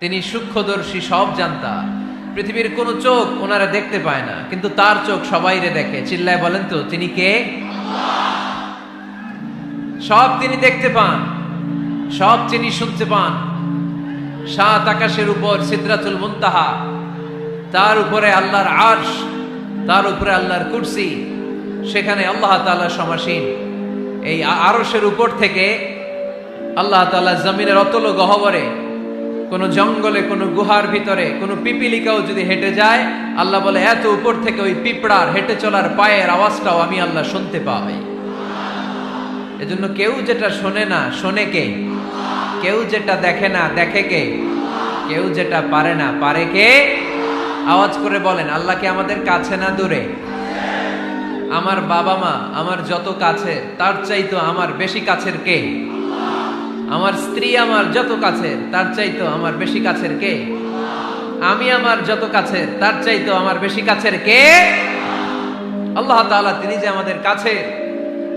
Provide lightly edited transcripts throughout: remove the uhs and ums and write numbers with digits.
তিনি সূক্ষ্মদর্শী, সব জানতা। পৃথিবীর কোন চোখ ওনারা দেখতে পায় না, কিন্তু তার চোখ সবাইরে দেখে। চিল্লায় বলেন তো তিনি কে? সব তিনি দেখতে পান, সব তিনি শুনতে পান। সাত আকাশের উপর সিদরাতুল মুনতাহা, তার উপরে আল্লাহর আরশ, তার উপরে আল্লাহর কুরসি, সেখানে আল্লাহ তাআলা সমাসীন। এই আরশের উপর থেকে আল্লাহ তাআলা জমিনের অতল গহ্বরে, কোন জঙ্গলে, কোন গুহার ভিতরে কোন পিপিলিকাও যদি হেঁটে যায়, আল্লাহ বলে এত উপর থেকে ওই পিঁপড়ার হেঁটে চলার পায়ের আওয়াজটাও আমি আল্লাহ শুনতে পাই। এজন্য কেউ যেটা শোনে না, শোনে কে? কেউ যেটা দেখে না, দেখে কে? কেউ যেটা পারে না, পারে কে? আওয়াজ করে বলেন, আল্লাহ কি আমাদের কাছে না দূরে? আমার বাবা মা আমার যত কাছে, তার চাইতো আমার বেশি কাছের কে? আমার স্ত্রী আমার যত কাছের, তার চাইতো আমার বেশি কাছের কে? আমি আমার যত কাছের, তার চাইতো আমার বেশি কাছের কে? আল্লাহ তাআলা, তিনি যে আমাদের কাছে,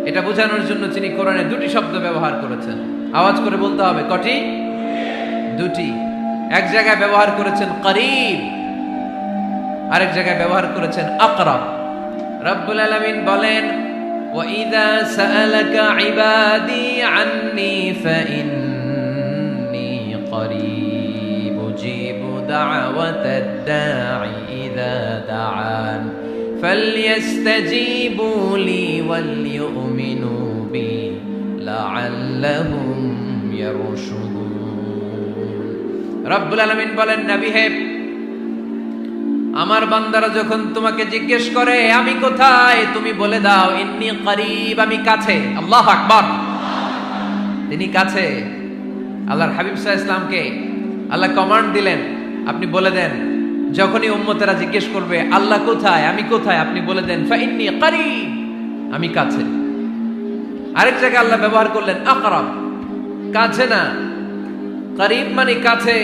এটা বোঝানোর জন্য তিনি কোরআনে দুটি শব্দ ব্যবহার করেছেন। আওয়াজ করে বলতে হবে, কটি? দুটি। এক জায়গায় ব্যবহার করেছেন করিব, আরেক জায়গায় ব্যবহার করেছেন আকরাব। রব্বুল আলামিন বলেন, وَإِذَا سَأَلَكَ عِبَادِي عَنِّي فَإِنِّي قَرِيبٌ أُجِيبُ دَعْوَةَ الدَّاعِ إِذَا دَعَانِ فَلْيَسْتَجِيبُوا لِي وَلْيُؤْمِنُوا بِي لَعَلَّهُمْ يَرْشُدُونَ। রব্বুল আলামিন বলেন, নবী হে, আমার বান্দারা যখন তোমাকে জিজ্ঞেস করে আমি কোথায়, তুমি বলে দাও ইন্নী করিব, আমি কাছে। আল্লাহু আকবার। তিনি কাছে। আল্লাহর হাবিব সাল্লাল্লাহু আলাইহি ওয়াসাল্লামকে আল্লাহ কমান্ড দিলেন, আপনি বলে দেন, যখনই উম্মতেরা জিজ্ঞেস করবে আল্লাহ কোথায়, আমি কোথায়, আপনি বলে দেন ফা ইন্নী করিব, আমি কাছে। আরেক জায়গায় আল্লাহ ব্যবহার করলেন আকরাব, কাছে না। করিব মানে কাছে,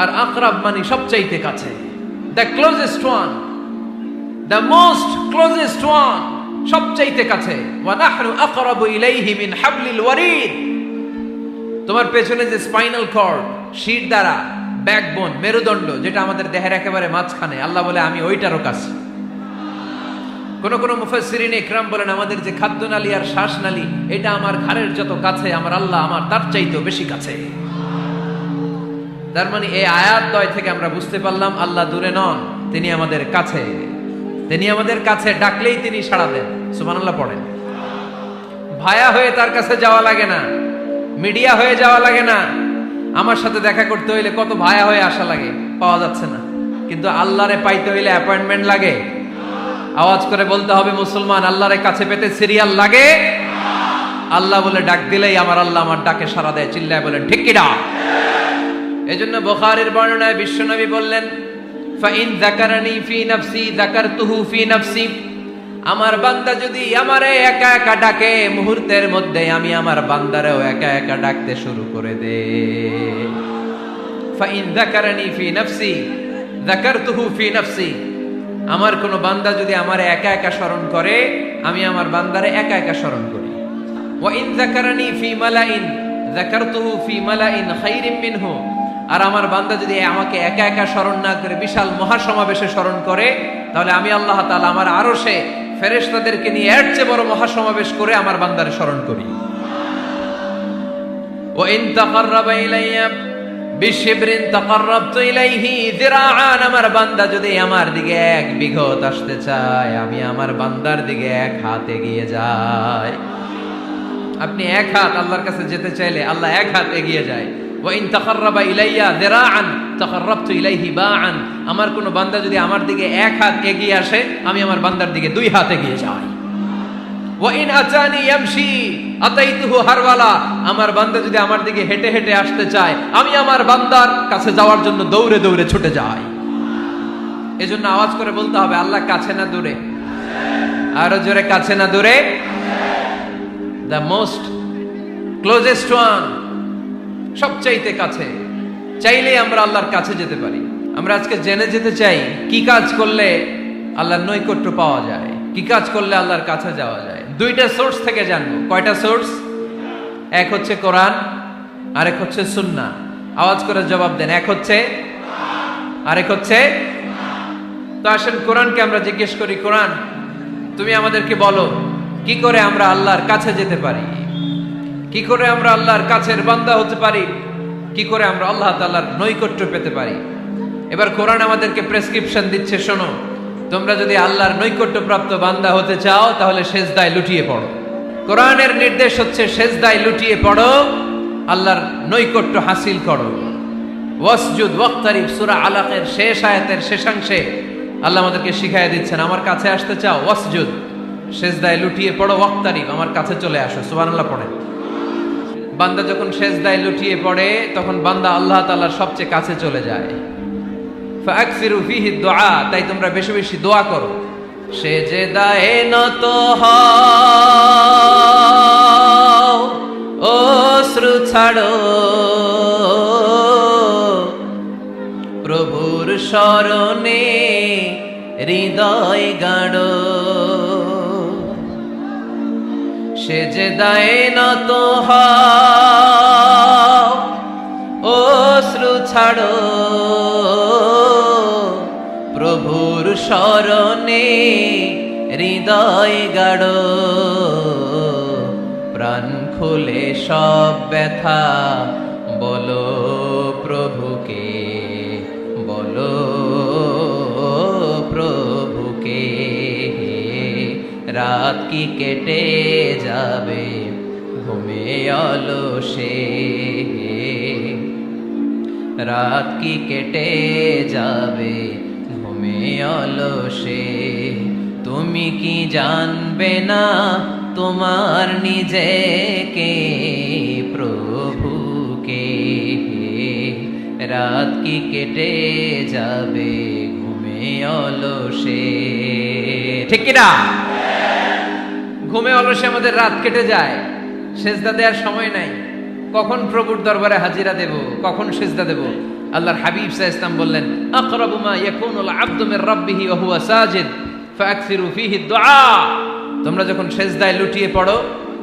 আর আকরাব মানে সবচাইতে কাছে। The closest one, the most closest one, সবচাইতে কাছে। ওয়া নাহনু আকরাবু ইলাইহি মিন হাবলিল ওয়ারিদ। তোমার পেছনে যে স্পাইনাল কর্ড, শির দ্বারা, ব্যাকবোন, মেরুদণ্ড, যেটা আমাদের দেহের একেবারে মাঝখানে, আল্লাহ বলে আমি ওইটারও কাছে। কোন কোন মুফাসসিরিন ইকরাম বলেন, আমাদের যে খাদ্যনালী আর শ্বাসনালী, এটা আমার ঘাড়ের যত কাছে, আমার আল্লাহ আমার তার চাইতেও বেশি কাছে। তার মানে এই আয়াত দ্বয় থেকে আমরা বুঝতে পারলাম আল্লাহ দূরে নন, তিনি আমাদের কাছে। তিনি আমাদের কাছে, ডাকলেই তিনি সাড়া দেন। সুবহানাল্লাহ পড়েন। ভায়া হয়ে তার কাছে যাওয়া লাগে না, মিডিয়া হয়ে যাওয়া লাগে না। আমার সাথে দেখা করতে হইলে কত ভায়া হয়ে আসা লাগে, পাওয়া যাচ্ছে না। কিন্তু আল্লাহরে পাইতে হইলে অ্যাপয়েন্টমেন্ট লাগে। আওয়াজ করে বলতে হবে মুসলমান, আল্লাহরে কাছে পেতে সিরিয়াল লাগে। আল্লাহ বলে ডাক দিলেই আমার আল্লাহ আমার ডাকে সাড়া দেয়। চিল্লায় বলেন ঠিক কি না? এজন্য বুখারীর বর্ণনায় বিশ্বনবী বললেন, ফাইন যাকারানি ফি নাফসি যাকারতুহু ফি নাফসি। আমার বান্দা যদি আমারে একা একা ডাকে, মুহূর্তের মধ্যে আমি আমার বান্দারেও একা একা ডাকতে শুরু করে দে। ফাইন যাকারানি ফি নাফসি যাকারতুহু ফি নাফসি। আমার কোন বান্দা যদি আমারে একা একা স্মরণ করে, আমি আমার বান্দারে একা একা স্মরণ করি। ওয়া ইন যাকারানি ফি মালাইন যাকারতুহু ফি মালাইন খায়রিম মিনহু। আর আমার বান্দা যদি আমাকে একা একা স্মরণ না করে বিশাল মহাসমাবেশে স্মরণ করে, তাহলে আমি আল্লাহ তাআলা আমার আরশে ফেরেশতাদেরকে নিয়ে এর চেয়ে বড় মহাসমাবেশ করে আমার বান্দারে স্মরণ করি। ওয়া ইন তাকাররাবা ইলাইয়া বিশিবরিন তাকাররাবতু ইলাইহি যিরাআন। আমার বান্দা যদি আমার দিকে এক বিঘত আসতে চায়, আমি আমার বান্দার দিকে এক হাত এগিয়ে যাই। আপনি এক হাত আল্লাহর কাছে যেতে চাইলে আল্লাহ এক হাত এগিয়ে যায়। ওয়াইন তাকাররাবা ইলাইয়া যিরাআন তাকাররাবতু ইলাইহি বাআন। আমার কোন বান্দা যদি আমার দিকে এক হাত এগিয়ে আসে, আমি আমার বান্দার দিকে দুই হাত এগিয়ে যাই। ওয়াইন আতানি ইয়ামশি আতাইতুহু হারওয়ালা। আমার বান্দা যদি আমার দিকে হেঁটে হেঁটে আসতে চায়, আমি আমার বান্দার কাছে যাওয়ার জন্য দৌড়ে দৌড়ে ছুটে যাই। এজন্য আওয়াজ করে বলতে হবে, আল্লাহ কাছে না দূরে? আরো জোরে, কাছে না দূরে? The most closest one, সবচাইতে কাছে। চাইলেই আমরা আল্লাহর কাছে যেতে পারি। আমরা আজকে জেনে যেতে চাই কি কাজ করলে আল্লাহর নৈকট্য পাওয়া যায়, কি কাজ করলে আল্লাহর কাছে যাওয়া যায়। দুইটা সোর্স থেকে জানবো। কয়টা সোর্স? এক হচ্ছে কোরআন, আরেক হচ্ছে সুন্নাহ। আওয়াজ করে জবাব দেন। এক হচ্ছে, আরেক হচ্ছে। তো আসেন কোরআনকে আমরা জিজ্ঞেস করি, কোরআন তুমি আমাদেরকে বলো কি করে আমরা আল্লাহর কাছে যেতে পারি, কি করে আমরা আল্লাহর কাছের বান্দা হতে পারি, কি করে আমরা আল্লাহ তাআলার নৈকট্য পেতে পারি। এবার কোরআন আমাদেরকে প্রেসক্রিপশন দিচ্ছে, শোনো, তোমরা যদি আল্লাহর নৈকট্য প্রাপ্ত বান্দা হতে চাও তাহলে সেজদায় লুটিয়ে পড়ো। কোরআনের নির্দেশ হচ্ছে সেজদায় লুটিয়ে পড়ো, আল্লাহর নৈকট্য হাসিল করো। ওয়াসজুদ ওয়াক্তারিব, সূরা আলাকের শেষ আয়াতের শেষাংশে আল্লাহ আমাদেরকে শিখাইয়া দিচ্ছেন, আমার কাছে আসতে চাও, ওয়াসজুদ, সেজদায় লুটিয়ে পড়ো, ওয়াক্তারিব, আমার কাছে চলে আসো। সুবহানাল্লাহ পড়েন। বান্দা যখন সেজদায় লুটিয়ে পড়ে তখন বান্দা আল্লাহ তাআলার সবচেয়ে কাছে চলে যায়। ফাকসিরু ফিহি দুআ, তাই তোমরা বেশি বেশি দোয়া করো। সেজদায়ে নত হও, অশ্রু ছাড়ো, প্রভুর শরণে হৃদয় গাড়ো। সেজদায়ে নত হও, অশ্রু ছাড়ো, প্রভুর শরণে হৃদয় গাড়ো। প্রাণ খুলে সব ব্যথা বলো প্রভুকে, বলো প্রভুকে। রাত কি কেটে যাবে ঘুমে অলসে, রাত কি কেটে যাবে ঘুমে অলসে। তুমি কি জানবে না তোমার নিজেকে, প্রভুকে। রাত কি কেটে যাবে ঘুমে অলসে, ঠিক কিনা? ঘুমে অলসে আমাদের রাত কেটে যায়, সেজদা দেওয়ার সময় নাই। কখন প্রভুর দরবারে হাজিরা দেব, কখন সেজদা দেব? আল্লাহর হাবিব সাল্লাল্লাহু আলাইহি ওয়াসাল্লাম বললেন, আকরাবু মা ইয়াকুনুল আবদু মির রাব্বিহি ওয়া হুয়া সাজিদ ফাকসিরু ফিহি দুআ। তোমরা যখন সেজদায় লুটিয়ে পড়ো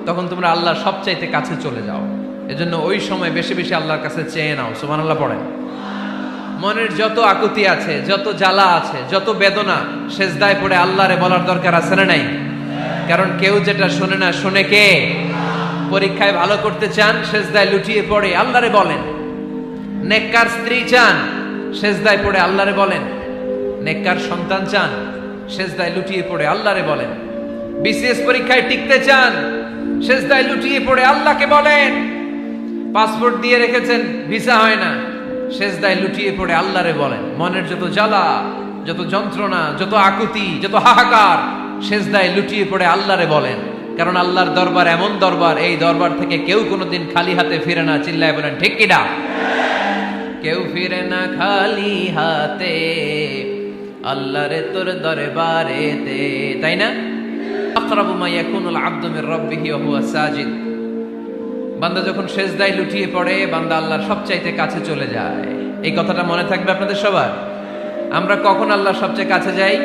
তখন তোমরা আল্লাহর সবচাইতে কাছে চলে যাও। এজন্য ওই সময় বেশি বেশি আল্লাহর কাছে চেয়ে নাও। সুবহানাল্লাহ পড়েন। মনের যত আকুতি আছে, যত জ্বালা আছে, যত বেদনা, সেজদায় পড়ে আল্লাহরে বলার দরকার আছে না নাই? কারণ কেউ যেটা শোনে না, শোনে কে? পরীক্ষায় ভালো করতে চান, সেজদায় লুটিয়ে পড়ে আল্লাহরে বলেন। নেককার স্ত্রী চান, সেজদায় পড়ে আল্লাহরে বলেন। নেককার সন্তান চান, সেজদায় লুটিয়ে পড়ে আল্লাহরে বলেন। বিসিএস পরীক্ষায় টিকতে চান, সেজদায় লুটিয়ে পড়ে আল্লাহকে বলেন। পাসপোর্ট দিয়ে রেখেছেন, ভিসা হয় না, সেজদায় লুটিয়ে পড়ে আল্লাহরে বলেন। মনের যত জ্বালা, যত যন্ত্রণা, যত আকুতি, যত হাহাকার, সেজদায় লুটিয়ে পড়ে আল্লাহরে বলেন। কারণ আল্লাহর দরবার এমন দরবার, এই দরবার থেকে কেউ কোনোদিন খালি হাতে ফিরে না। চিল্লায় বলেন ঠিক কিনা? কেউ ফিরে না খালি হাতে আল্লাহরে তোর দরবারেতে, তাই না? আকরাবু মা ইয়াকুনুল আবদু মির রাব্বিহি ওয়া হুয়া সাজিদ। বান্দা যখন সেজদায় লুটিয়ে পড়ে, বান্দা আল্লাহর সবচাইতে কাছে চলে যায়। এই কথাটা মনে থাকবে আপনাদের সবার। আমরা কখন আল্লাহর সবচেয়ে কাছে যাই?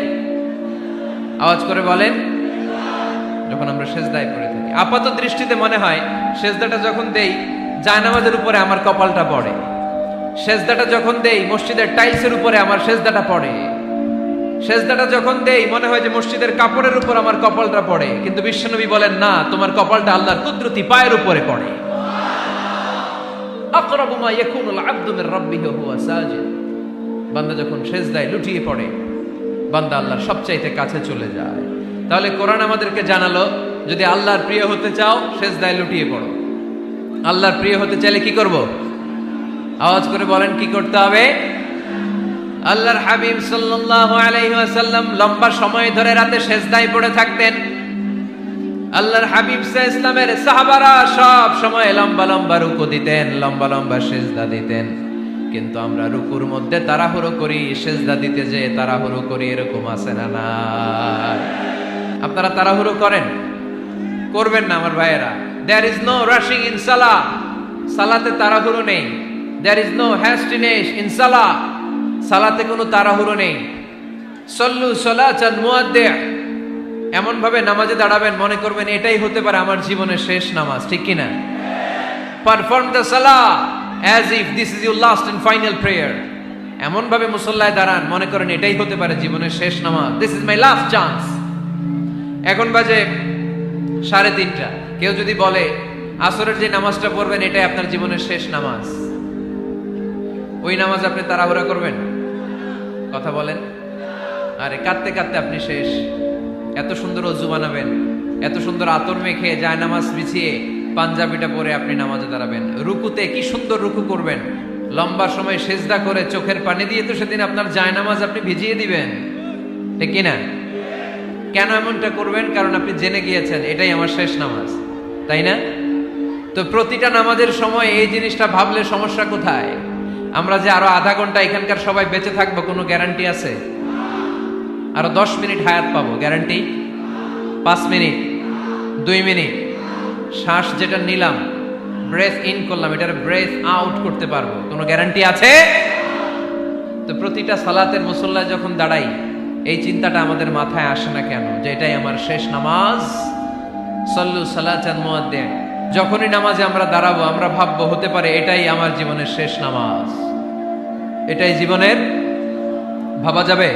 আওয়াজ করে বলেন। যখন আমরা সেজদায় পড়ে থাকি। আপাত দৃষ্টিতে মনে হয় সেজদাটা যখন দেই জায়নামাজের উপরে আমার কপালটা পড়ে, সেজদাটা যখন দেই মসজিদের টাইলসের উপরে আমার সেজদাটা পড়ে, সেজদাটা যখন দেই মনে হয় যে মসজিদের কাপড়ের উপর আমার কপালটা পড়ে। কিন্তু বিশ্বনবী বলেন, না, তোমার কপালটা আল্লাহর কুদরতি পায়ের উপরে পড়ে। আকরাবু মা ইয়াকুনুল আবদু মির রাব্বিহি ওয়া হুয়া সাজিদ। বান্দা যখন সেজদায় লুটিয়ে পড়ে, বান্দা আল্লাহর সবচাইতে কাছে চলে যায়। তাহলে কোরআন আমাদেরকে জানালো, যদি আল্লাহর প্রিয় হতে চাও সেজদায় লুটিয়ে পড়ো। আল্লাহর প্রিয় হতে চাইলে কি করব? আওয়াজ করে বলেন কি করতে হবে? আল্লাহর হাবিব সাল্লাল্লাহু আলাইহি ওয়াসাল্লাম লম্বা সময় ধরে রাতে সেজদায় পড়ে থাকতেন। আল্লাহর হাবিব সাল্লাল্লাহু আলাইহি ওয়াসাল্লামের সাহাবারা সব সময় লম্বা লম্বা রুকু দিতেন, লম্বা লম্বা সেজদা দিতেন। কিন্তু আমরা রুকুর মধ্যে তাড়াহুড়ো করি, সেজদা দিতে যে তাড়াহুড়ো করি, এরকম আছে না? না, আপনারা তাড়াহুড়ো করেন? করবেন না আমার ভাইয়েরা। There is no rushing in salah. সালাতে তাড়াহুড়ো নেই। There is no hastiness in salah. সালাতে কোনো তাড়াহুড়ো নেই। সল্লু সালাতান মুআদ্দি'। এমন ভাবে নামাজে দাঁড়াবেন মনে করবেন এটাই হতে পারে আমার জীবনের শেষ নামাজ, ঠিক কি না? Perform the Salah as if this is your last and final prayer. এমন ভাবে মুসল্লায় দাঁড়ান মনে করেন এটাই হতে পারে জীবনের শেষ নামাজ, this is my last chance. এখন বাজে 3:30, কেউ যদি বলে আসরের যে নামাজটা পড়বেন এটাই আপনার জীবনের শেষ নামাজ, ওই নামাজ আপনি তাড়াহুড়া করবেন? কথা বলেন। আরে কাঁদতে কাঁদতে আপনি শেষ। এত সুন্দর ওযু বানাবেন, এত সুন্দর আতর মেখে যায় নামাজ বিছিয়ে পাঞ্জাবিটা পরে আপনি নামাজে দাঁড়াবেন, রুকুতে কি সুন্দর রুকু করবেন, লম্বা সময় সেজদা করে চোখের পানি দিয়ে তো সেদিন আপনার যায় নামাজ আপনি ভিজিয়ে দিবেন, ঠিক কিনা? কেন এমনটা করবেন? কারণ আপনি জেনে গিয়েছেন এটাই আমার শেষ নামাজ, তাই না? তো প্রতিটা নামাজের সময় এই জিনিসটা ভাবলে সমস্যা কোথায়? আমরা যে আরো আধা ঘন্টা এখানকার সবাই বেঁচে থাকবো কোনো গ্যারান্টি আছে? আরো 10 মিনিট হায়াত পাবো, গ্যারান্টি? 5 মিনিট, 2 মিনিট, শ্বাস যেটা নিলাম, ব্রেথ ইন করলাম, এটার ব্রেথ আউট করতে পারবো, কোনো গ্যারান্টি আছে? তো প্রতিটা সালাতের মুসল্লায় যখন দাঁড়াই এই চিন্তাটা আমাদের মাথায় আসে না কেন যে এটাই আমার শেষ নামাজ? সল্লু সালাতান মুআদ্দিন। যখনই নামাজে আমরা দাঁড়াবো আমরা ভাববো হতে পারে এটাই আমার জীবনের শেষ নামাজ, এটাই জীবনের, ভাবা যাবে?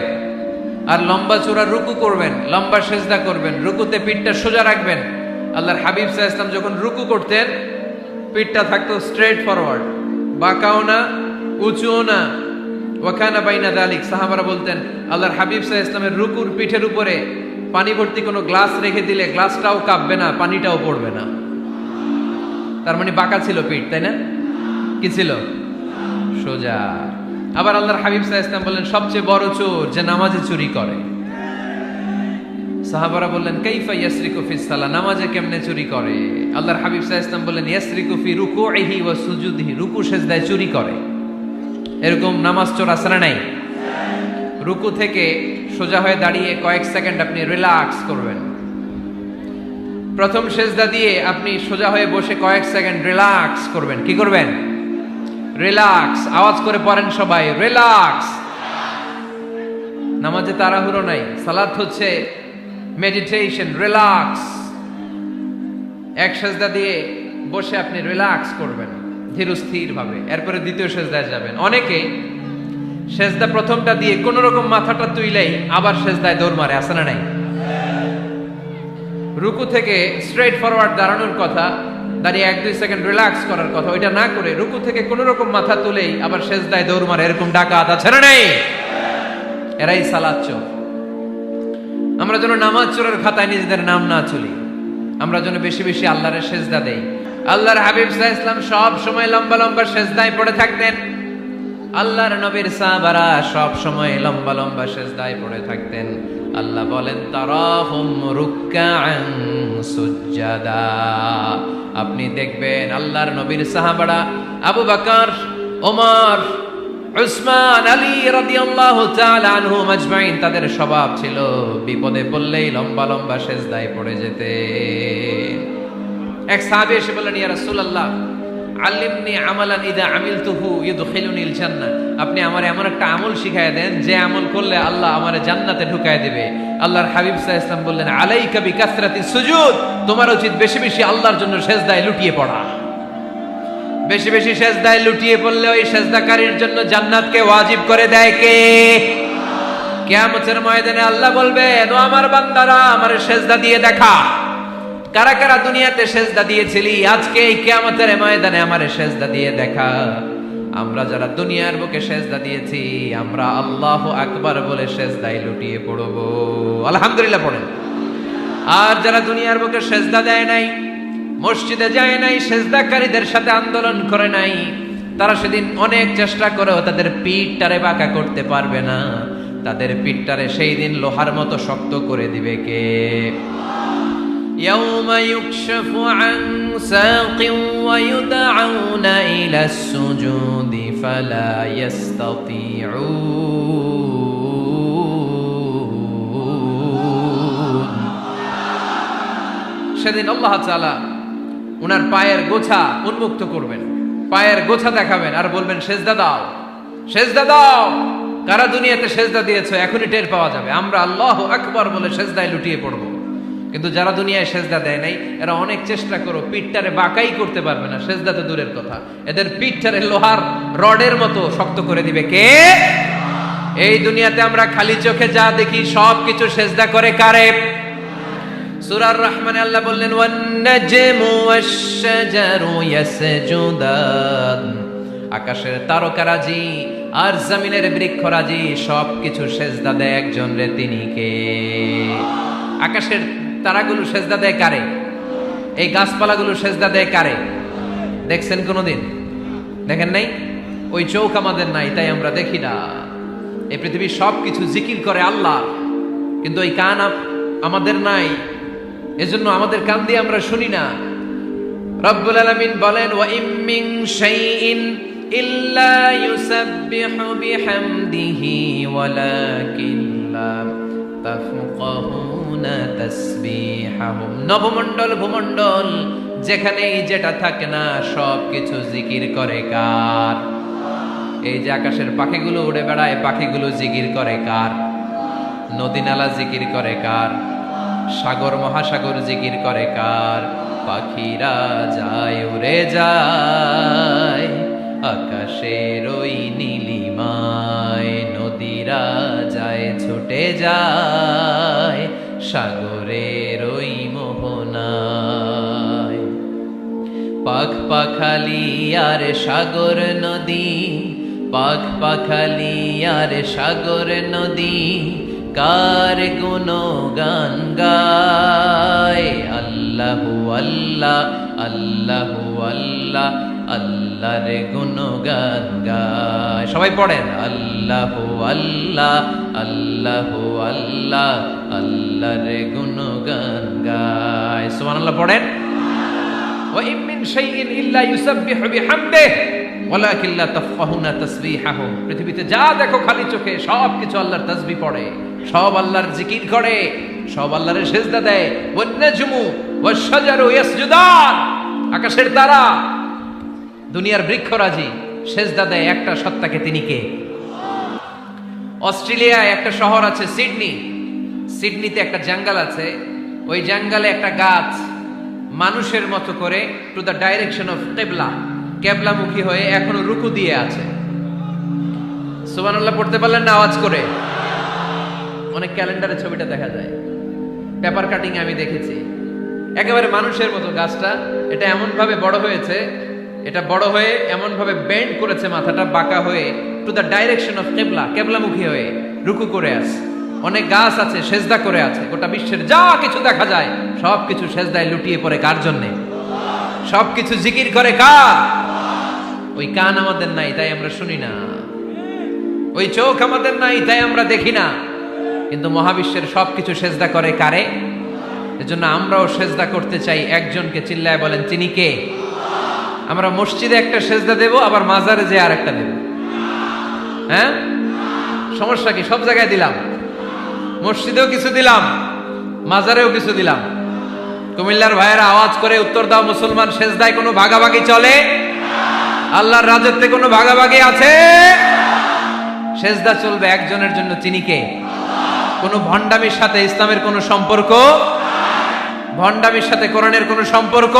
আর লম্বা চূড়া রুকু করবেন, লম্বা সেজদা করবেন, রুকুতে পিঠটা সোজা রাখবেন। আল্লাহর হাবিব সাল্লাল্লাহু আলাইহি ওয়াসাল্লাম যখন রুকু করতেন পিঠটা থাকতো স্ট্রেট ফরওয়ার্ড, বাঁকাও না উঁচুও না, ওয়াকানা বাইনা যালিক। সাহাবারা বলতেন আল্লাহর হাবিব সাল্লাল্লাহু আলাইহি ওয়াসাল্লামের রুকুর পিঠের উপরে পানি ভর্তি কোনো গ্লাস রেখে দিলে গ্লাসটাও কাঁপবে না, পানিটাও পড়বে না। তার মানে বাঁকা ছিল পিঠ, তাই না? কি ছিল? সোজা। আবার আল্লাহর হাবিব সাল্লাল্লাহু আলাইহি ওয়াসাল্লাম বললেন সবচেয়ে বড় চোর যে নামাজে চুরি করে। সাহাবারা বললেন কাইফা ইয়াসরিকু ফিস সালাহ, নামাজে কেমনে চুরি করে? আল্লাহর হাবিব সাল্লাল্লাহু আলাইহি ওয়াসাল্লাম বললেন ইয়াসরিকু ফি রুকুইহি ওয়া সুজুদিহি, রুকু সেজদায় চুরি করে। এরকম নামাজ চোর আছে না নাই? রুকু থেকে সোজা হয়ে দাঁড়িয়ে কয়েক সেকেন্ড আপনি রিল্যাক্স করবেন। প্রথম সেজদা দিয়ে আপনি সোজা হয়ে বসে কয়েক সেকেন্ড রিল্যাক্স করবেন। কি করবেন? রিল্যাক্স। আওয়াজ করে পড়েন সবাই, রিল্যাক্স। নামাজে তাড়াহুড়ো নাই, সালাত হচ্ছে মেডিটেশন, রিল্যাক্স। এক সেজদা দিয়ে বসে আপনি রিল্যাক্স করবেন ধীরস্থির ভাবে, এরপরে দ্বিতীয় সেজদায় যাবেন। অনেকে সেজদা প্রথমটা দিয়ে কোন রকম মাথাটা তুইলেই আবার সেজদায় দৌড় মারে, আছে না নাই? রুকু থেকে স্ট্রেট ফরওয়ার্ড দাঁড়ানোর কথা, দাঁড়িয়ে 1-2 সেকেন্ড রিল্যাক্স করার কথা, ওইটা না করে রুকু থেকে কোন রকম মাথা তুলেই আবার সেজদায় দৌড় মারে, এরকম ডাকাত আছে না নাই? এরাই সালাত চোর। আমরা যেন নামাজ চোরের খাতায় নিজেদের নাম না চলি, আমরা যেন বেশি বেশি আল্লাহর সেজদা দেই। আল্লাহর হাবিব সাল্লাল্লাহু আলাইহি ওয়াসাল্লাম সব সময় লম্বা লম্বা সেজদায় পড়ে থাকতেন। আল্লাহর নবীর সাহাবারা সব সময় লম্বা লম্বা সেজদায় পড়ে থাকতেন। আল্লাহ বলেন তারাহুম রুকআন সুজদা, আপনি দেখবেন আল্লাহর নবীর সাহাবারা আবু বকর, ওমর, উসমান, আলী রাদিয়াল্লাহু তাআলা আনহুম আজমাইন, তাদের স্বভাব ছিল বিপদে পড়লেই লম্বা লম্বা সেজদায় পড়ে যেতেন। এক সাহাবী এসে বললেন ইয়া রাসূলুল্লাহ আল্লিমনি আমালান ইযা আমিলতুহু ইদখিলুনিল জান্নাহ, আপনি আমারে এমন একটা আমল শিখায় দেন যে আমল করলে আল্লাহ আমারে জান্নাতে ঢুকায় দিবে। আল্লাহর হাবিব সাল্লাল্লাহু আলাইহি ওয়াসাল্লাম বললেন আলাইকা বিকাসরাতিস সুজুদ, তোমার উচিত বেশি বেশি আল্লাহর জন্য সেজদায় লুটিয়ে পড়া। বেশি বেশি সেজদায় লুটিয়ে পড়লে ওই সেজদাকারীর জন্য জান্নাতকে ওয়াজিব করে দেয় কে? কিয়ামতের ময়দানে আল্লাহ বলবেন ও আমার বান্দারা আমারে সেজদা দিয়ে দেখা, কারা কারা দুনিয়াতে সেজদা দিয়েছিলি, আজকে এই কিয়ামতের ময়দানে আমারে সেজদা দিয়ে দেখা। আমরা যারা দুনিয়ার বুকে সেজদা দিয়েছি আমরা আল্লাহু আকবার বলে সেজদায় লুটিয়ে পড়ব, আলহামদুলিল্লাহ পড়েন। আর যারা দুনিয়ার বুকে সেজদা দেয় নাই, মসজিদে যায় নাই, সেজদাকারীদের সাথে আন্দোলন করে নাই, তারা সেদিন অনেক চেষ্টা করেও তাদের পিঠটারে বাঁকা করতে পারবে না। তাদের পিঠটারে সেই দিন লোহার মতো শক্ত করে দিবে কে? يوم يكشف عن ساق ويدعون إلى السجود فلا يستطيعون। সেদিন আল্লাহ তাআলা উনার পায়ের গোছা উন্মুক্ত করবেন, পায়ের গোছা দেখাবেন আর বলবেন সেজদা দাও, সেজদা দাও। কারা দুনিয়াতে সেজদা দিয়েছো এখনই টের পাওয়া যাবে। আমরা আল্লাহু আকবার বলে সেজদায় লুটিয়ে পড়ব। কিন্তু যারা দুনিয়ায় সেজদা দেয় নাই এরা অনেক চেষ্টা করো পিঠটারে বাঁকাই করতে পারবে না, সেজদা তো দূরের কথা, এদের পিঠটারে লোহার রডের মতো শক্ত করে দিবে কে? এই দুনিয়াতে আমরা খালি চোখে যা দেখি সব কিছু সেজদা করে কারে? সূরার রহমানে আল্লাহ বললেন ওয়ান নাজমু ওয়াশ-শাজারু ইয়াসজুদান, আকাশের তারকারাজি আর জমিনের বৃক্ষরাজি সব কিছু সেজদা দেয় একজন রে, তিনি কে? আকাশের তারাগুলো সেজদা দেয় কারে? এই গাছপালাগুলো সেজদা দেয় কারে? দেখছেন কোনোদিন? দেখেন নাই? ওই চোখ আমাদের নাই, তাই আমরা দেখি না। এই পৃথিবীর সব কিছু জিকির করে আল্লাহ, কিন্তু ওই কান আমাদের নাই, এজন্য আমাদের কান দিয়ে আমরা শুনি না। রব্বুল আলামিন বলেন ওয়া ইম মিন শাইইন ইল্লা ইউসাব্বিহু বিহামদিহি ওয়ালাকিন লা তাফকাহুনা তাসবিহাহুম। নবমণ্ডল ভূমণ্ডল যেখানেই যেটা থাকে না সব কিছু জিকির করে কার? এই যে আকাশের পাখিগুলো উড়ে বেড়ায়, পাখিগুলো জিকির করে কার? নদী নালা জিকির করে কার? সাগর মহাসাগর জিকির করে কার? পাখিরা যায় উড়ে যায় আকাশের ওই নীলিমায়, নদীরা যায় ছুটে যায় সাগরের ওই মোহনায়। পাখ পাখালি আর সাগর নদী, পাখ পাখালি আর সাগর নদী কার গুণগান গায়? আল্লাহু আল্লাহ আল্লাহু আল্লাহ আল্লাহর গুণগান গায়। সবাই পড়েন আল্লাহু আল্লাহ আল্লাহু আল্লাহ আল্লাহর গুণগান গায়। সুবহানাল্লাহ পড়েন। ওয়া ইম মিন শাইইন ইল্লা ইউসাব্বিহু বিহামদিহি ওয়ালাকিন লা তাফকাহুনা তাসবিহাহুম। পৃথিবীতে যা দেখো খালি চোখে সব কিছু আল্লাহর তাসবিহ পড়ে, সব আল্লাহর জিকির করে, সব আল্লাহর সেজদা দেয়। ওয়ান নাজমু ওয়াশ-শাজারু ইয়াসজুদান, আকাশের তারা দুনিয়ার বৃক্ষরাজি সেজদা দেয় একটা সত্তাকে, তিনি কে? অস্ট্রেলিয়ায় একটা শহর আছে সিডনি, সিডনিতে একটা জঙ্গল আছে, ওই জঙ্গলে একটা গাছ মানুষের মতো করে টু দ্য ডাইরেকশন অফ কিবলা, কেবলামুখী হয়ে এখনো রুকু দিয়ে আছে। সুবহানাল্লাহ পড়তে পারলেন না আওয়াজ করে? অনেক ক্যালেন্ডারে ছবিটা দেখা যায়, পেপার কাটিং আমি দেখেছি। একেবারে মানুষের মতো গাছটা, এটা এমন ভাবে বড় হয়েছে, এটা বড় হয়ে এমন ভাবে বেন্ড করেছে, মাথাটা বাঁকা হয়ে টু দ্য ডাইরেকশন অফ কিবলা, কেবলামুখী হয়ে রুকু করে আছে। অনেক গাছ আছে সেজদা করে আছে। গোটা বিশ্বের যা কিছু দেখা যায় সব কিছু সেজদায় লুটিয়ে পড়ে কার জন্যে? সব কিছু জিকির করে কার? ওই কান আমাদের নাই, তাই আমরা শুনি না। ওই চোখ আমাদের নাই, তাই আমরা দেখি না। কিন্তু মহাবিশ্বের সবকিছু সেজদা করে কারে? এজন্য আমরাও সেজদা করতে চাই একজনকে। চিল্লায় বলেন তিনি কে? আমরা মসজিদে একটা সেজদা দেব, আবার মাজারে যে আরেকটা দেব। হ্যাঁ, সমস্যা কি? সব জায়গায় দিলাম, মসজিদেও কিছু দিলাম, মাজারেও কিছু দিলাম। কুমিল্লার ভাইয়েরা আওয়াজ করে উত্তর দাও, মুসলমান সেজদায় কোনো ভাগাভাগি চলে? আল্লাহর রাজত্বে কোনো ভাগাভাগি আছে? সেজদা চলবে একজনের জন্য, তিনি কে? কোনো ভণ্ডামির সাথে ইসলামের কোনো সম্পর্ক, ভণ্ডামির সাথে কোরআনের কোনো সম্পর্ক।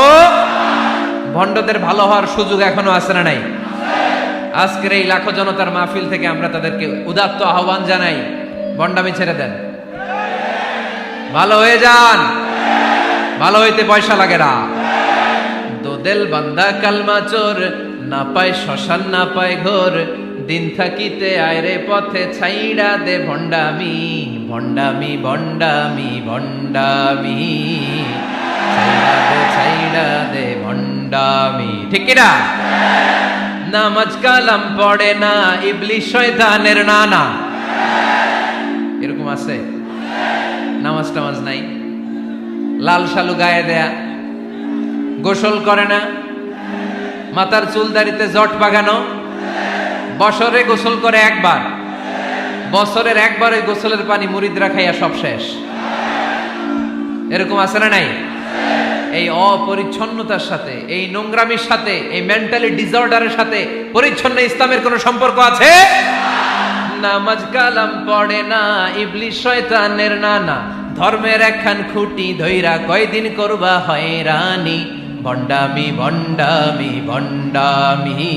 ভণ্ডদের ভালো হওয়ার সুযোগ এখনো আছে না নাই? আজকের এই লাখো জনতার মাহফিল থেকে আমরা তাদেরকে উদাত্ত আহ্বান জানাই, ভণ্ডামি ছেড়ে দেন, ভালো হয়ে যান। ভালো হইতে পয়সা লাগে না। দোদেল বান্দা কালমা চোর, না পায় শ্মশান না পায় ঘোর, দিন থাকিতে আয়রে পথে ছাইড়া দে ভণ্ডামি, ভণ্ডামি ভণ্ডামি ভণ্ডামি, ছাইড়া দে ভণ্ডামি। ঠিক কিনা? নামাজ কালাম পড়ে না, ইবলিশ শয়তানের নানা। এরকম আছে? নামাজ টামাজ নাই, লাল শালু গায়ে দেয়া, গোসল করে না, মাথার চুল দাড়িতে জট বাগানো, বছরে গোসল করে একবার, বছরের একবার ওই গোসলের পানি মুরিদরা খাইয়া সব শেষ। এরকম আছে না নাই? এই অপরিচ্ছন্নতার সাথে, এই নোংরামির সাথে, এই মেন্টালি ডিসঅর্ডারের সাথে পরিচ্ছন্ন ইসলামের কোন সম্পর্ক আছে? নামাজ কালাম পড়ে না, ইবলিস শয়তানের নানা, ধর্মের একখান খুঁটি ধইরা কয়দিন করবা হয়রানি, ভণ্ডামি ভণ্ডামি ভণ্ডামি,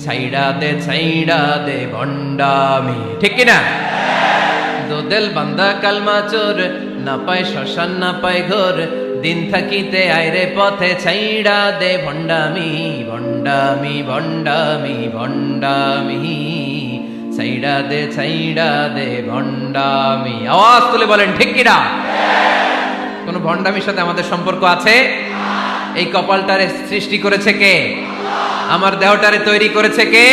ছাইড়া দে ভণ্ডামি। ঠিক কিনা? দোদেল বান্দা কালমা চোর, না পায় শ্মশান না পায় ঘোর, দিন থাকিতে আইরে পথে ছাইড়া দে ভণ্ডামি ভণ্ডামি ভণ্ডামি ভণ্ডামি, ছাইড়া দে ভণ্ডামি। আওয়াজ তুলে বলেন ঠিক কিনা? কোন ভণ্ডামির সাথে আমাদের সম্পর্ক আছে? এই কপালটারে সৃষ্টি করেছে কে? আমার দেহটারে তৈরি করেছে কে?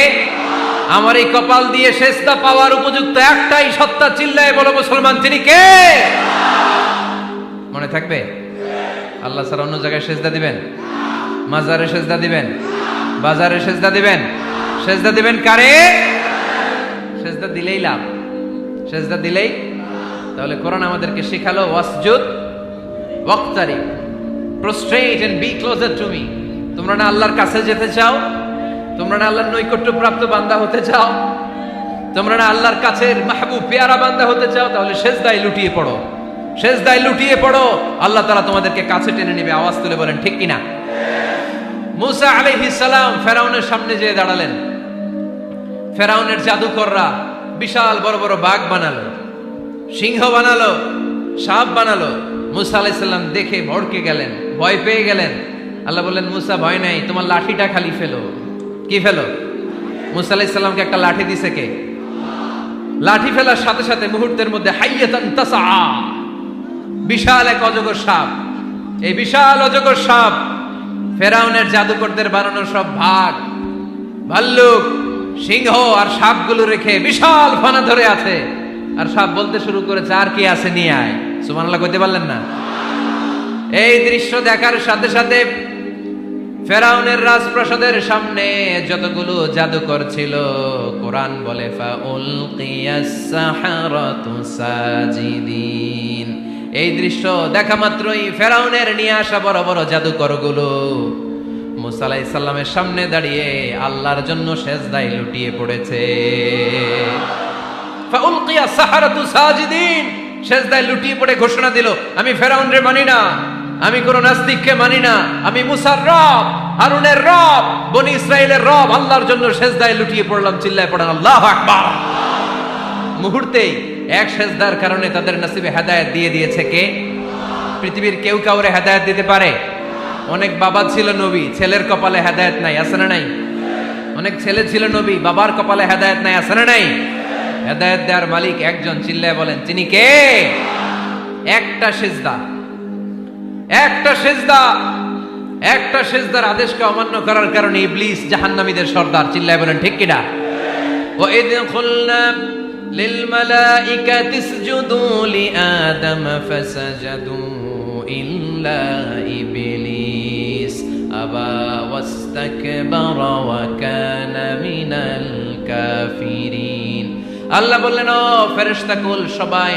আমার এই কপাল দিয়ে সেজদা পাওয়ার উপযুক্ত একটাই সত্তা, চিল্লায় বলো মুসলমান, তিনি কে? মনে থাকবে? আল্লাহ ছাড়া অন্য জায়গায় সেজদা দিবেন? মাজারে সেজদা দিবেন? বাজারে সেজদা দিবেন? সেজদা দিবেন কারে? সেজদা দিলেই লাভ, সেজদা দিলেই। তাহলে কোরআন আমাদেরকে শিখালো ওয়াসজুদ ওয়াক্তারিব, prostrate and be closer to me. তোমরা না আল্লাহর কাছে যেতে চাও? তোমরা না আল্লাহর নৈকট্য প্রাপ্ত বান্দা হতে চাও? তোমরা না আল্লাহর কাছের মাহবুব পেয়ারা বান্দা হতে চাও? তাহলে সেজদায় লুটিয়ে পড়ো, সেজদায় লুটিয়ে পড়ো, আল্লাহ তাআলা তোমাদেরকে কাছে টেনে নেবে। আওয়াজ তুলে বলেন ঠিক কিনা? মুসা আলাইহিস সালাম ফেরাউনের সামনে যেয়ে দাঁড়ালেন। ফেরাউনের জাদুকররা বিশাল বড় বড় বাঘ বানালো, সিংহ বানালো, সাপ বানালো। মুসা আলাইহিস সালাম দেখে ভড়কে গেলেন, ভয় পেয়ে গেলেন। আল্লাহ বললেন, মুসা ভয় নাই, তোমার লাঠিটা খালি ফেলো। কি ফেলো? মুসা আলাইহিস সালামকে একটা লাঠি দিছে কে? লাঠি ফেলার সাথে সাথে মুহূর্তের মধ্যে হাইয়াতান তাসআ, বিশাল এক অজগর সাপ। এই বিশাল অজগর সাপ ফেরাউনের জাদুকরদের বানানো সব ভাগ, ভাল্লুক, সিংহ আর সাপগুলো রেখে বিশাল ফানা ধরে আছে। আর সাপ বলতে শুরু করেছে, আর কি আছে নিয়ে আয়। সুবহানাল্লাহ কইতে পারলেন না? এই দৃশ্য দেখার সাথে সাথে ফেরাউনের রাজপ্রাসাদের সামনে যতগুলো জাদুকর ছিল, কোরআন বলে ফাউলকিয়াস সাহারাতু সাজিদিন। এই দৃশ্য দেখা মাত্রই ফেরাউনের নিয়ে আসা বড় বড় জাদুকরগুলো মুসা আলাইহিস সালামের সামনে দাঁড়িয়ে আল্লাহর জন্য সেজদায় লুটিয়ে পড়েছে। ফাউলকিয়াস সাহারাতু সাজিদিন, সেজদায় লুটিয়ে পড়ে ঘোষণা দিল, আমি ফেরাউনরে মানি না, আমি কোন নাস্তিককে মানি না, আমি মুসার রব, হারুনের রব, বনি ইসরাইলের রব, আল্লাহর জন্য সেজদায় লুটিয়ে পড়লাম। চিল্লায় পড়েন আল্লাহু আকবার। মুহূর্তেই এক সেজদার কারণে তাদের নসিবে হেদায়েত দিয়ে দিয়েছে কে? পৃথিবীর কেউ কাউরে হেদায়েত দিতে পারে? অনেক বাবা ছিল নবী, ছেলের কপালে হেদায়েত নাই, আছে না নাই? অনেক ছেলে ছিল নবী, বাবার কপালে হেদায়েত নাই, আছে না নাই? হেদায়েত দেওয়ার মালিক একজন, চিল্লায় বলেন তিনি কে? একটা সিজদা, একটা সিজদা, একটা সিজদার আদেশকে অমান্য করার কারণে ইবলিস জাহান্নামীদের সর্দার। চিল্লায় বলেন ঠিক কিনা? ওয়া ইয কুলনা লিল মালাইকাতি ইসজুদু লিআদম ফাসাজাদু ইল্লা ইবলিস আবা ওয়াস্তাকবারা ওয়া কানা মিনাল কাফিরিন। আল্লাহ বললেন, ও ফেরেশতাকুল সবাই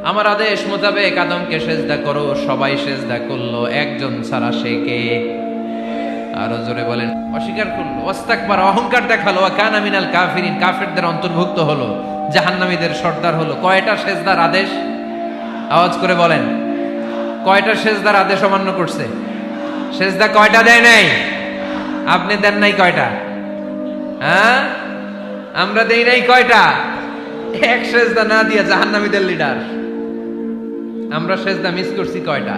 আমার আদেশ মোতাবেক আদমকে সেজদা করো। সবাই সেজদা করলো, একজন ছাড়া, সে কে? আরো জোরে বলেন। অস্বীকার করলো, ওয়াস্তাকবার, অহংকার দেখালো, ওয়া কানা মিনাল কাফিরিন, কাফেরদের অন্তর্ভুক্ত হলো, জাহান্নামীদের সর্দার হলো। কয়টা সেজদার আদেশ? আওয়াজ করে বলেন, কয়টা সেজদার আদেশ অমান্য করছে? সেজদা কয়টা দেয় নাই? আপনি দেন নাই কয়টা? হ্যাঁ, আমরা দেই নাই কয়টা? এক সেজদা না দিয়া জাহান্নামীদের লিডার। আমরা সেজদা মিস করছি কয়টা?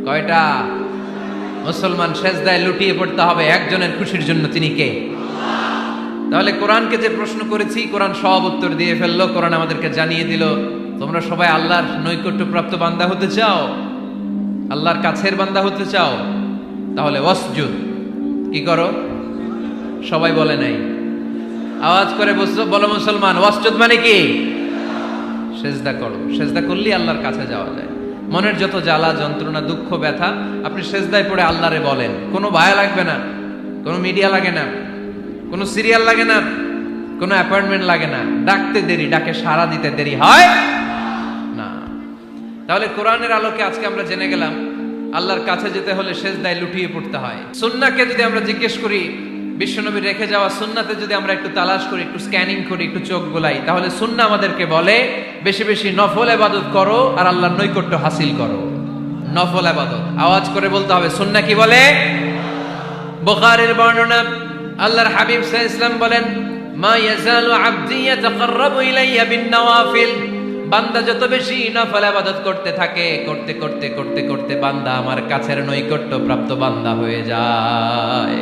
কয়টা? মুসলমান সেজদায় লুটিয়ে পড়তে হবে একজনের খুশির জন্য, তিনি কে? তাহলে কোরআনকে যে প্রশ্ন করেছি, কোরআন সব উত্তর দিয়ে ফেললো। কোরআন আমাদেরকে জানিয়ে দিল, তোমরা সবাই আল্লাহর নৈকট্যপ্রাপ্ত বান্দা হতে চাও, আল্লাহর কাছের বান্দা হতে চাও, তাহলে ওয়াসজুদ, কি করো? সবাই বলে নাই, আওয়াজ করে বলো মুসলমান, ওয়াসজুদ মানে কি? সেজদা করো। সেজদা করলেই আল্লাহর কাছে যাওয়া যায়। মনের যত জ্বালা যন্ত্রণা দুঃখ ব্যথা আপনি সেজদায় পড়ে আল্লাহরে বলেন। কোনো ভায়া লাগবে না, কোনো মিডিয়া লাগে না, কোনো সিরিয়াল লাগে না, কোনো অ্যাপয়েন্টমেন্ট লাগে না, ডাকতে দেরি, ডাকে সাড়া দিতে দেরি হয় না। তাহলে কোরআনের আলোকে আজকে আমরা জেনে গেলাম আল্লাহর কাছে যেতে হলে সেজদায় লুটিয়ে পড়তে হয়। সুন্নাহকে যদি আমরা জিজ্ঞেস করি বিশ্বনবী রেখে যাওয়া সুন্নাতে যদি আমরা একটু তালাশ করি, একটু স্ক্যানিং করি, একটু চোখ গোলাই, তাহলে সুন্নাহ আমাদেরকে বলে বেশি বেশি নফল ইবাদত করো আর আল্লাহর নৈকট্য হাসিল করো। নফল ইবাদত আওয়াজ করে বলতে হবে। সুন্নাহ কি বলে? বুখারীর বর্ণনা, আল্লাহর হাবিব সাল্লাল্লাহু আলাইহি ওয়াসাল্লাম বলেন, মা ইয়াজালু আবদি ইয়াতাকাররাবু ইলাইয়া বিন নওয়াফিল, বান্দা যত বেশি নফল ইবাদত করতে থাকে, করতে করতে করতে করতে বান্দা আমার কাছের নৈকট্য প্রাপ্ত বান্দা হয়ে যায়।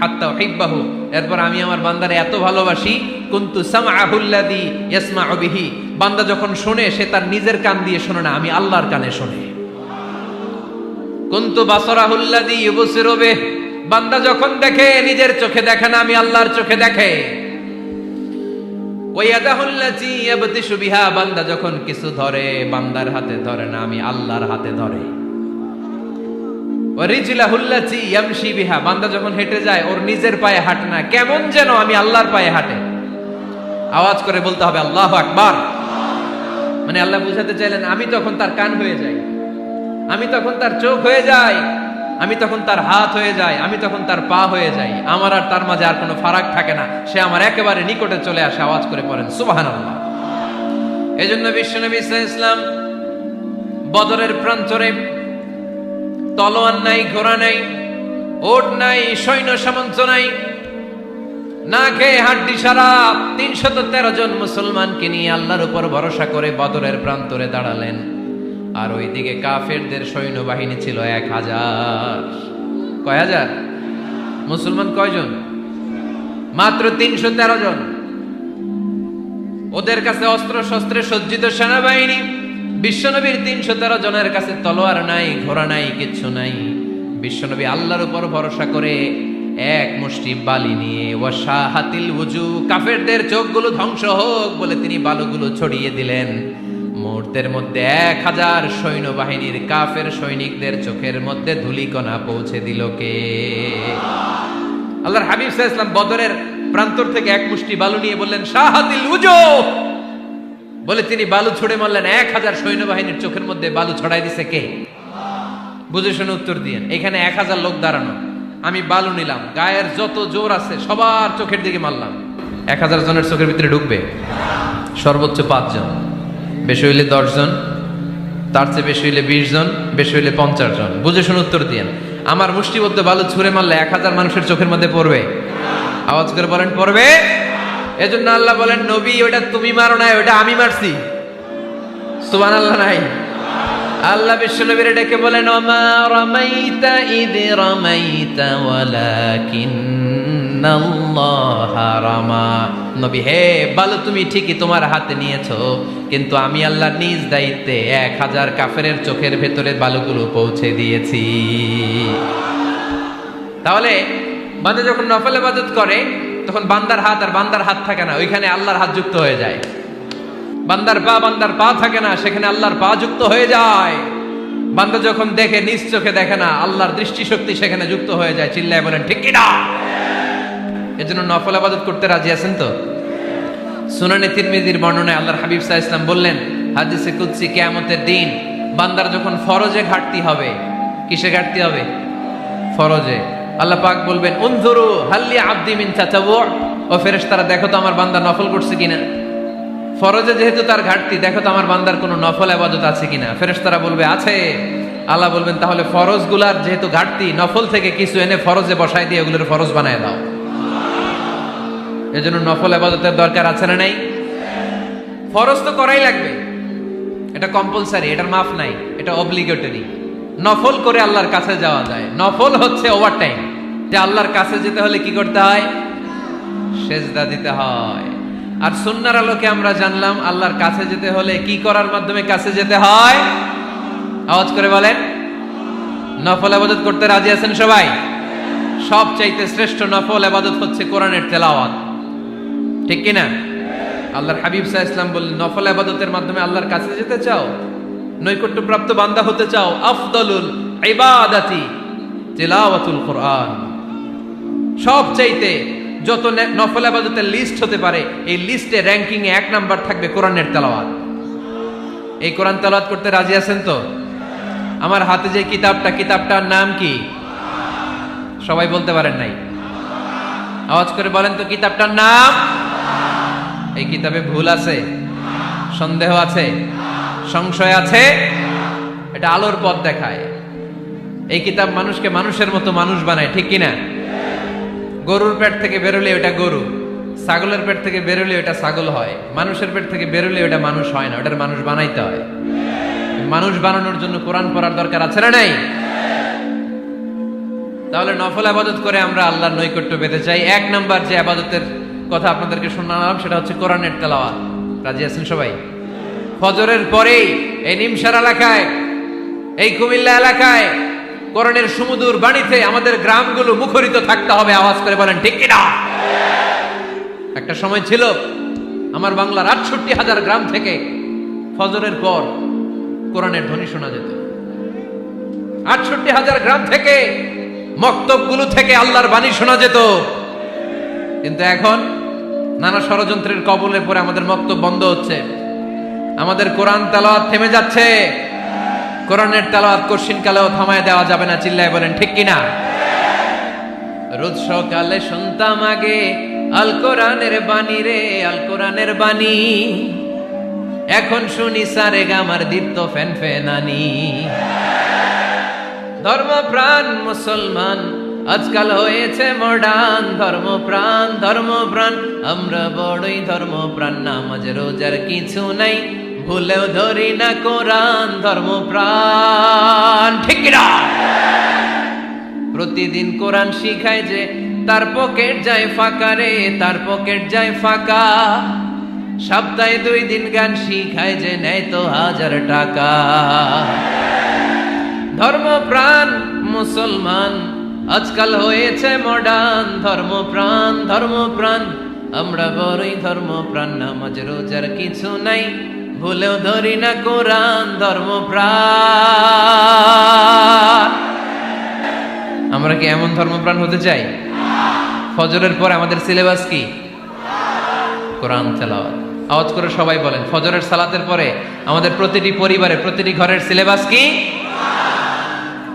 হাত্তা উহিব্বাহু, এরপর আমি আমার বান্দারে এত ভালোবাসি, কুনতু সামআহুল্লাযী ইয়াসমাউ বিহি, বান্দা যখন শুনে সে তার নিজের কান দিয়ে শোনে না, আমি আল্লাহর কানে শুনে। কুনতু বাসারাহুল্লাযী ইউবসিরু বিহি, বান্দা যখন দেখে নিজের চোখে দেখে না, আমি আল্লাহর চোখে দেখে। ওয়ায়াদাহুল্লাযী ইয়াবতিশু বিহা, বান্দা যখন কিছু ধরে বান্দার হাতে ধরে না, আমি আল্লাহর হাতে ধরে। ওয়ারিজলাহুল্লাযী ইয়ামশি বিহা, বান্দা যখন হেঁটে যায় ওর নিজের পায়ে হাঁটে না, কেমন যেন আমি আল্লাহর পায়ে হাঁটে। আওয়াজ করে বলতে হবে আল্লাহু আকবার। মানে আল্লাহ বুঝাতে চাইলেন আমি তখন তার কান হয়ে যাই, আমি তখন তার চোখ হয়ে যাই, আমি তখন তার হাত হয়ে যাই, আমি তখন তার পা হয়ে যাই, আমার আর তার মাঝে আর কোনো ফারাক থাকে না, সে আমার একেবারে নিকটে চলে আসে। আওয়াজ করে পড়েন সুবহানাল্লাহ। এজন্য বিশ্বনবী সাল্লাল্লাহু আলাইহি ওয়াসাল্লাম বদরের প্রান্তরে তলোয়ার নাই, ঘোড়া নাই, ওট নাই, সৈন্য সামন্ত নাই, না খেয়ে হাড্ডি সারা ৩১৩ জন মুসলমানকে নিয়ে আল্লাহর উপর ভরসা করে বদরের প্রান্তরে দাঁড়ালেন। আর ওইদিকে কাফেরদের সৈন্যবাহিনী ছিল ১,০০০। কয় হাজার? মুসলমান কয়জন? মাত্র ৩১৩ জন। ওদের কাছে অস্ত্র শস্ত্রে সজ্জিত সেনাবাহিনী, বিশ্বনবীর ৩১৩ জনের কাছে তলোয়ার নাই, ঘোড়া নাই, কিচ্ছু নাই। বিশ্বনবী আল্লাহর উপর ভরসা করে এক মুষ্টি বালি নিয়ে, ওয়াশাহাতিল ওযু, কাফেরদের চোখগুলো ধ্বংস হোক বলে তিনি বালুগুলো ছড়িয়ে দিলেন। মুহূর্তের মধ্যে ১,০০০ সৈন্যবাহিনীর কাফের সৈনিকদের চোখের মধ্যে ধূলিকণা পৌঁছে দিল কে? আল্লাহর হাবিব সাল্লাল্লাহু আলাইহি ওয়াসাল্লাম বদরের প্রান্তর থেকে এক মুষ্টি বালু নিয়ে বললেন শাহাতিল ওযু, বলে তিনি বালু ছুড়ে মারলেন। ১,০০০ সৈন্যবাহিনীর চোখের মধ্যে বালু ছড়াই দিছে কে? বুঝে শুনে উত্তর দিয়েন। এখানে ১,০০০ লোক দাঁড়ানো, আমি বালু নিলাম, গায়ের যত জোর আছে সবার চোখের দিকে মারলাম। ১,০০০ জনের চোখের ভিতরে ঢুকবে? সর্বোচ্চ ৫ জন, বেশি হইলে ১০ জন, তার চেয়ে বেশি হইলে ২০ জন, বেশি হইলে ৫০ জন। বুঝে শুনে উত্তর দিয়েন। আমার মুষ্টিবদ্ধ বালু ছুঁড়ে মারলে ১,০০০ মানুষের চোখের মধ্যে পড়বে? আওয়াজ করে বলেন পড়বে। এজন্য আল্লাহ বলেন নবী ওটা তুমি মারো নাই, ওটা আমি মারছি। সুবহানাল্লাহ নাই? আল্লাহ বিশ্বনবীরে ডেকে বলেন ওমা রামাইতা ইয রামাইতা ওয়ালাকিন্নাল্লাহা রামা। নবী হে, বালু তুমি ঠিকই তোমার হাতে নিয়েছো, কিন্তু আমি আল্লাহ নিজ দায়িত্বে ১,০০০ কাফেরের চোখের ভেতরে বালুগুলো পৌঁছে দিয়েছি। তাহলে বান্দা যখন নফল ইবাদত করে তখন বান্দার হাত আর বান্দার হাত থাকে না, ওইখানে আল্লাহর হাত যুক্ত হয়ে যায়। বান্দার পা থাকে না, সেখানে আল্লাহর পা যুক্ত হয়ে যায়। বান্দা যখন দেখে নিজ চোখে দেখে না, আল্লাহর দৃষ্টিশক্তি সেখানে যুক্ত হয়ে যায়। চিল্লায় বলেন ঠিক কি না? এজন্য নফল ইবাদত করতে রাজি আছেন তো? সুনানে তিরমিজির বর্ণনায় আল্লাহর হাবিব সাল্লাল্লাহু আলাইহি ওয়াসাল্লাম বললেন, হাদিসে কুদসি, কিয়ামতের দিন বান্দার যখন ফরজে ঘাটতি হবে, কিসে ঘাটতি হবে? ফরজে। আল্লাহ পাক বলবেন উনজুরু হাল্লি আবদি মিন তাতাওয়ু, ও ফেরেশতারা দেখো তো আমার বান্দা নফল করছে কিনা। ফরজে যেহেতু তার ঘাটতি, দেখো তো আমার বান্দার কোনো নফল ইবাদত আছে কিনা। ফেরেশতারা বলবে আছে। আল্লাহ বলবেন তাহলে ফরজগুলার যেহেতু ঘাটতি, নফল থেকে কিছু এনে ফরজে বসাই দিয়ে ওগুলোর ফরজ বানায় দাও। এজন্য নফল ইবাদতের দরকার আছে না নাই? ফরজ তো করাই লাগবে, এটা কম্পালসারি, এটার মাফ নাই, এটা অব্লিগেটরি। নফল করে আল্লাহর কাছে যাওয়া যায়। নফল হচ্ছে ওভারটাইম, যে আল্লাহর কাছে যেতে হলে কি করতে হয়? সেজদা দিতে হয়। আর সুন্নাহর আলোকে আমরা জানলাম আল্লাহর কাছে যেতে হলে কি করার মাধ্যমে কাছে যেতে হয়? আওয়াজ করে বলেন নফল ইবাদত করতে রাজি আছেন সবাই? সবচাইতে শ্রেষ্ঠ নফল ইবাদত হচ্ছে কোরআনের তেলাওয়াত, ঠিক কি না? আল্লাহর হাবিব সাল্লাল্লাহু আলাইহি ওয়াসাল্লাম বললেন নফল ইবাদতের মাধ্যমে আল্লাহর কাছে যেতে চাও, নৈকট্যপ্রাপ্ত বান্দা হতে চাও, আফদালুল ইবাদাতি তিলাওয়াতুল কোরআন। সবচাইতে যত নফল ইবাদতের লিস্ট হতে পারে, এই লিস্টে র‍্যাঙ্কিং এ ১ নাম্বার থাকবে কোরআনের তেলাওয়াত। এই কোরআন তেলাওয়াত করতে রাজি আছেন তো? আমার হাতে যে কিতাবটার নাম কি? সবাই বলতে পারেন নাই? আওয়াজ করে বলেন তো কিতাবটার নাম। এই কিতাবে ভুল আছে, সন্দেহ আছে, সংশয় আছে? এটা আলোর পথ দেখায়। এই কিতাব মানুষকে মানুষের মতো মানুষ বানায়, ঠিক কিনা? গরুর পেট থেকে বেরোলে ওটা গরু, ছাগলের পেট থেকে বেরোলে ওটা ছাগল হয়, মানুষের পেট থেকে বেরোলে ওটা মানুষ হয় না, ওটার মানুষ বানাইতে হয়। মানুষ বানানোর জন্য কোরআন পড়ার দরকার আছে না নাই? তাহলে নফল আবাদত করে আমরা আল্লাহর নৈকট্য পেতে চাই। এক নাম্বার যে আবাদতের কথা আপনাদেরকে শোনালাম সেটা হচ্ছে কোরআনের তেলাওয়াত। রাজি আছেন সবাই? ফজরের পরেই এই নিমসার এলাকায়, এই কুমিল্লা এলাকায় কোরআনের সুমধুর বাণীতে আমাদের গ্রামগুলো মুখরিত থাকতে হবে। আওয়াজ করে বলেন ঠিক কিনা? একটা সময় ছিল আমার বাংলার ৬৮,০০০ গ্রাম থেকে ফজরের পর কোরআনের ধ্বনি শোনা যেত। ৬৮,০০০ গ্রাম থেকে মক্তবগুলো থেকে আল্লাহর বাণী শোনা যেত। কিন্তু এখন নানা ষড়যন্ত্রের কবলে পড়ে আমাদের মক্তব বন্ধ হচ্ছে, আমাদের কোরআন তেলাওয়াত থেমে যাচ্ছে। কোরআনের তেলাওয়াত কশিন কালেও থামায় দেওয়া যাবে না। চিল্লায় বলেন ঠিক কিনা? রোজ সকালে শুনতাম আগে আল কোরআনের বাণী রে, আল কোরআনের বাণী। এখন শুনি সারে গামার দীপ্ত ফ্যান ফ্যানানি। ধর্মপ্রাণ মুসলমান আজকাল হয়েছে মডার্ন। ধর্মপ্রাণ ধর্মপ্রাণ আমরা বড়ই ধর্মপ্রাণ। নামাজ রোজার কিছু নাই, ভুলেও ধরি না কোরআন। ধর্মপ্রাণ ঠিক কিনা? প্রতিদিন কোরআন শিখায় যে তার পকেট যায় ফাঁকা রে, তার পকেট যায় ফাঁকা। সপ্তাহে 2 দিন গান শিখায় যে নেয় তো 1000 টাকা। ধর্মপ্রাণ মুসলমান আজকাল হয়েছে মডার্ন। ধর্মপ্রাণ ধর্মপ্রাণ আমরা বড়ই ধর্মপ্রাণ। নামাজ রোজার কিছু নাই, ভুলেও ধরি না কোরআন। ধর্মপ্রাণ। আমরা কি এমন ধর্মপ্রাণ হতে চাই? ফজরের পর আমাদের সিলেবাস কি? কোরআন তেলাওয়াত। আওয়াজ করে সবাই বলেন, ফজরের সালাতের পরে আমাদের প্রতিটি পরিবারে, প্রতিটি ঘরের সিলেবাস কি?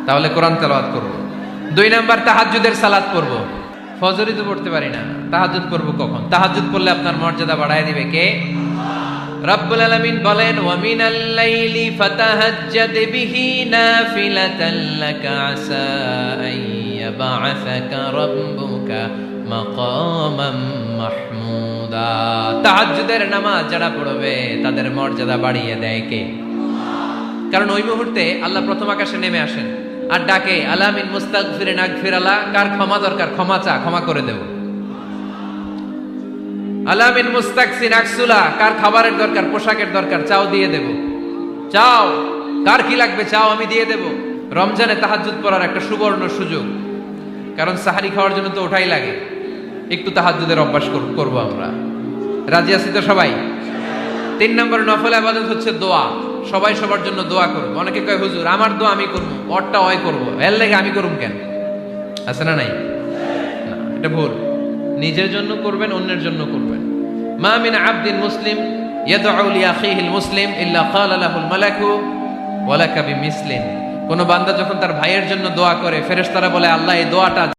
তাহলে কোরআন তেলাওয়াত করব। 2 নাম্বার তাহাজ্জুদের সালাত পড়ব। ফজরই তো পড়তে পারি না, তাহাজ্জুদ পড়ব কখন? তাহাজ্জুদ পড়লে আপনার মর্যাদা বাড়ায় দিবে কে? রব্বুল আলামিন বলেন, ওয়া মিনাল লাইলি ফাতাহাজ্জাদ বিহি নাফিলাতান লাকা আসা আইয়াবা'আসাকা রাব্বুকা মাকামাম মাহমুদা। তাহাজ্জুদের নামাজ যারা পড়বে তাদের মর্যাদা বাড়িয়ে দেয় কে? কারণ ওই মুহূর্তে আল্লাহ প্রথম আকাশে নেমে আসেন আর ডাকে, আলা মিন মুস্তাগফিরিন আগফিরালা। কার ক্ষমা দরকার? ক্ষমা চা, ক্ষমা করে দেব। আলা মিন মুস্তাকসিন আকসুলা। কার খাবারের দরকার? পোশাকের দরকার? চাও, দিয়ে দেব। চাও, কার কি লাগবে? চাও, আমি দিয়ে দেব। রমজানে তাহাজ্জুদ পড়ার একটা সুবর্ণ সুযোগ, কারণ সাহারি খাওয়ার জন্য তো ওঠাই লাগে। একটু তাহাজ্জুদের অভ্যাস করব আমরা। রাজি আছি তো সবাই? 3 নম্বর নফল ইবাদত হচ্ছে দোয়া। সবাই সবার জন্য দোয়া করব। অনেকে কয়, হুজুর আমার দোয়া আমি করব, ওরটা ওই করব, এর লাগে আমি করুম কেন? আছে না নাই? না, এটা ভুল। নিজের জন্য করবেন, অন্যের জন্য করবেন। মা মিন আবদিন মুসলিম ইয়াদউ লিআখিহিল মুসলিম ইল্লা ক্বালা লাহুল মালাকু ওয়া লাকা বিমিসলিন। কোন বান্দা যখন তার ভাইয়ের জন্য দোয়া করে, ফেরেশতারা বলে, আল্লাহ এই দোয়াটা